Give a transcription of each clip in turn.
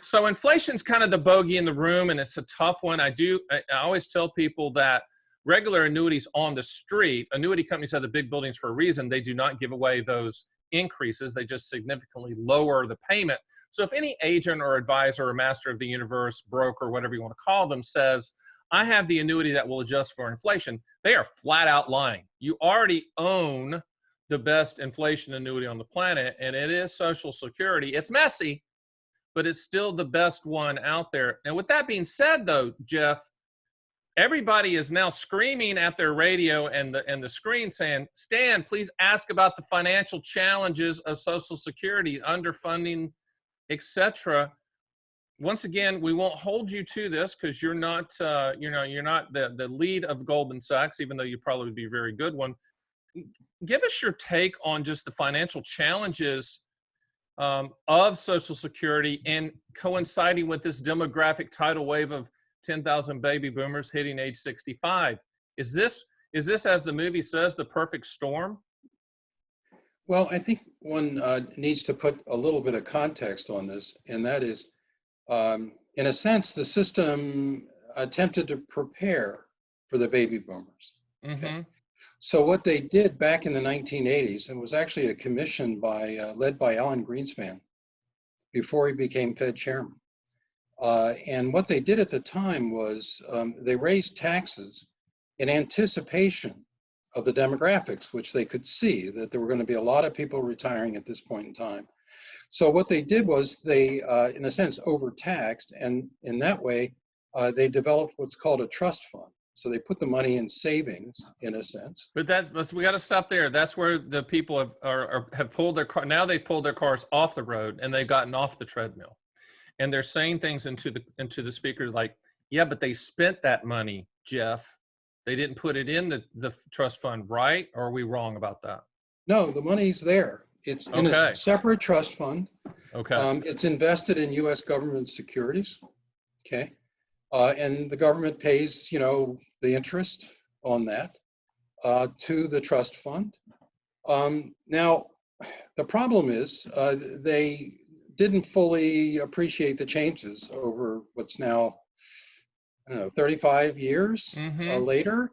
So inflation's kind of the bogey in the room, and it's a tough one. I always tell people that regular annuities on the street, annuity companies have the big buildings for a reason. They do not give away those increases. They just significantly lower the payment. So if any agent or advisor or master of the universe, broker, whatever you want to call them, says, I have the annuity that will adjust for inflation, they are flat out lying. You already own the best inflation annuity on the planet, and it is Social Security. It's messy, but it's still the best one out there. And with that being said, though, Jeff, everybody is now screaming at their radio and the screen saying, Stan, please ask about the financial challenges of Social Security, underfunding, etc. Once again, we won't hold you to this because you're not the lead of Goldman Sachs, even though you probably would be a very good one. Give us your take on just the financial challenges of Social Security and coinciding with this demographic tidal wave of 10,000 baby boomers hitting age 65. Is this, as the movie says, the perfect storm? Well, I think one needs to put a little bit of context on this, and that is, in a sense, the system attempted to prepare for the baby boomers. Okay? So what they did back in the 1980s, and was actually a commission led by Alan Greenspan before he became Fed chairman. And what they did at the time was they raised taxes in anticipation of the demographics, which they could see that there were going to be a lot of people retiring at this point in time. So what they did was they, in a sense, overtaxed, and in that way, they developed what's called a trust fund. So they put the money in savings, in a sense. But we got to stop there. That's where the people have pulled their car. Now they've pulled their cars off the road and they've gotten off the treadmill, and they're saying things into the speaker like, "Yeah, but they spent that money, Jeff. They didn't put it in the trust fund, right? Or are we wrong about that?" No, the money's there. It's in a separate trust fund. Okay. It's invested in U.S. government securities. Okay. And the government pays, the interest on that to the trust fund. Now, the problem is they didn't fully appreciate the changes over what's now, 35 years later.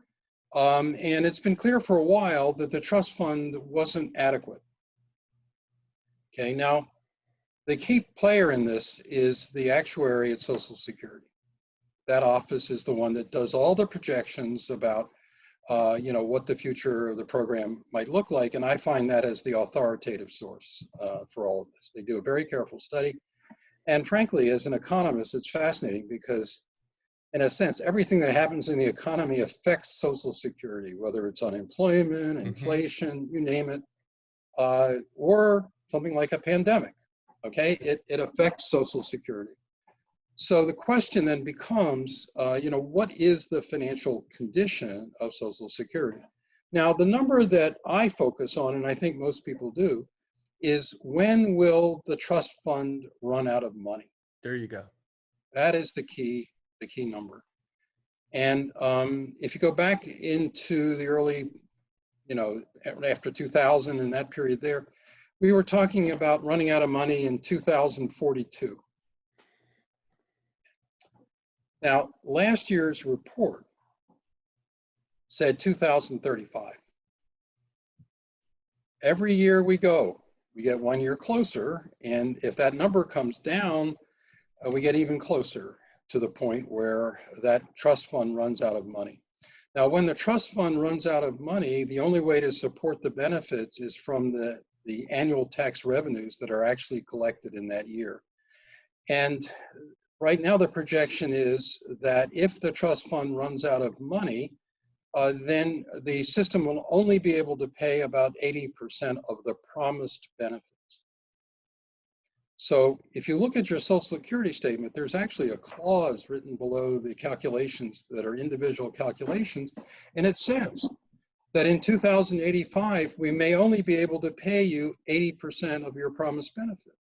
And it's been clear for a while that the trust fund wasn't adequate. Okay, now the key player in this is the actuary at Social Security. That office is the one that does all the projections about, what the future of the program might look like. And I find that as the authoritative source for all of this. They do a very careful study. And frankly, as an economist, it's fascinating because, in a sense, everything that happens in the economy affects Social Security, whether it's unemployment, inflation, you name it, or something like a pandemic. Okay, it affects Social Security. So the question then becomes, what is the financial condition of Social Security? Now, the number that I focus on, and I think most people do, is when will the trust fund run out of money? There you go. That is the key number. And if you go back into the early, after 2000 and that period there, we were talking about running out of money in 2042. Now, last year's report said 2035. Every year we go, we get 1 year closer, and if that number comes down, we get even closer to the point where that trust fund runs out of money. Now, when the trust fund runs out of money, the only way to support the benefits is from the annual tax revenues that are actually collected in that year. And right now, the projection is that if the trust fund runs out of money, then the system will only be able to pay about 80% of the promised benefits. So if you look at your Social Security statement, there's actually a clause written below the calculations that are individual calculations, and it says that in 2085, we may only be able to pay you 80% of your promised benefit.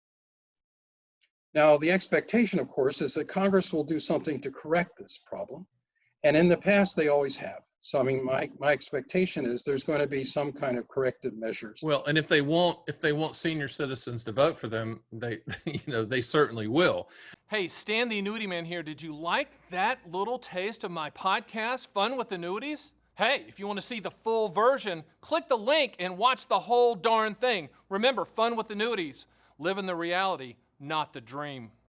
Now, the expectation, of course, is that Congress will do something to correct this problem. And in the past, they always have. So I mean, my expectation is there's going to be some kind of corrective measures. Well, and if they want senior citizens to vote for them, they they certainly will. Hey, Stan the Annuity Man here. Did you like that little taste of my podcast, Fun with Annuities? Hey, if you want to see the full version, click the link and watch the whole darn thing. Remember, Fun with Annuities. Living the reality, not the dream.